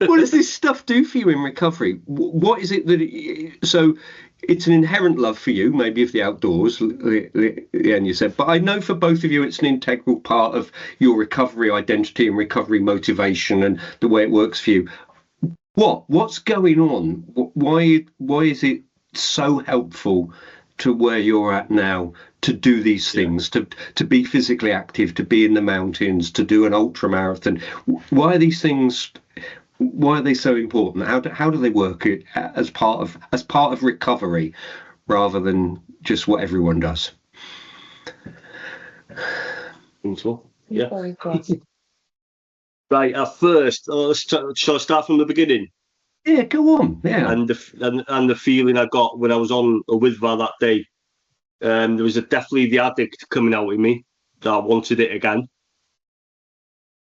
what does this stuff do for you in recovery? What is it that so it's an inherent love for you, maybe of the outdoors, and you said, but I know for both of you it's an integral part of your recovery identity and recovery motivation and the way it works for you. What's going on? Why is it so helpful to where you're at now to do these things, to be physically active, to be in the mountains, to do an ultra marathon? Why are these things? Why are they so important? How do they work as part of recovery, rather than just what everyone does? Yeah. Right. At first, shall I start from the beginning? Yeah, go on. Yeah. And the feeling I got when I was on a Withva that day, there was definitely the addict coming out in me that I wanted it again.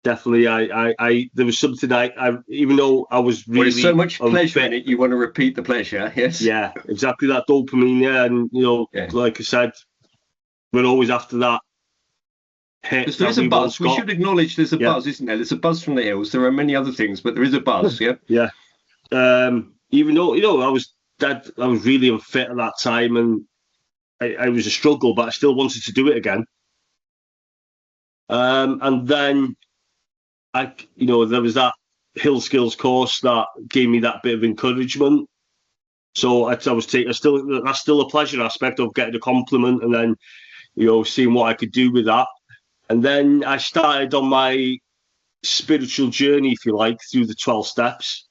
Definitely, I there was something I even though I was really there's so much pleasure in it, you want to repeat the pleasure. Yes. Yeah, exactly, that dopamine. Yeah, and like I said, we're always after that hit. There is a buzz. We should acknowledge there's a buzz, isn't there? There's a buzz from the hills. There are many other things, but there is a buzz. Yeah. Yeah. Even though I was really unfit at that time, and I was a struggle, but I still wanted to do it again. And then there was that hill skills course that gave me that bit of encouragement. So that's still a pleasure aspect of getting a compliment, and then seeing what I could do with that. And then I started on my spiritual journey, if you like, through the 12 steps,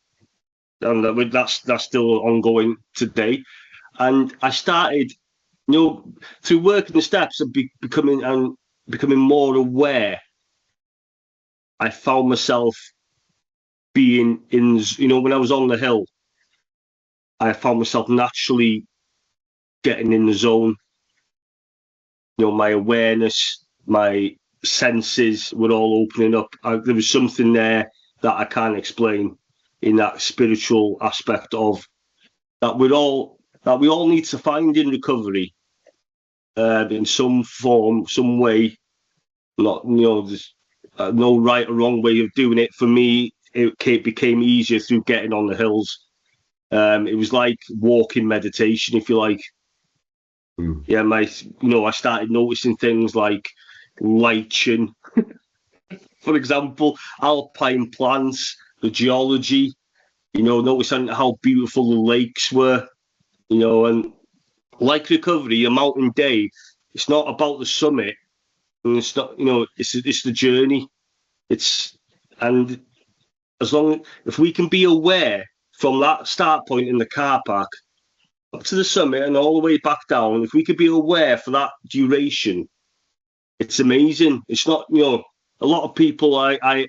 and that's still ongoing today. And I started, through working the steps and becoming more aware. I found myself being in, when I was on the hill, I found myself naturally getting in the zone. My awareness, my senses were all opening up. There was something there that I can't explain in that spiritual aspect of that we all need to find in recovery, in some form, some way. Not, there's no right or wrong way of doing it. For me, it became easier through getting on the hills. It was like walking meditation, if you like. Yeah, I started noticing things like lichen, for example, alpine plants, the geology, noticing how beautiful the lakes were, and like recovery, a mountain day, it's not about the summit, and it's not, it's the journey. And if we can be aware from that start point in the car park up to the summit and all the way back down, if we could be aware for that duration, it's amazing. It's not, a lot of people I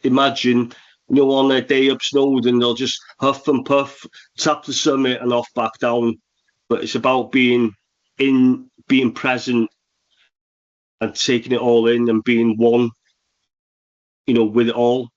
imagine, on their day up Snowdon, they'll just huff and puff, tap the summit and off back down. But it's about being present and taking it all in and being one, with it all.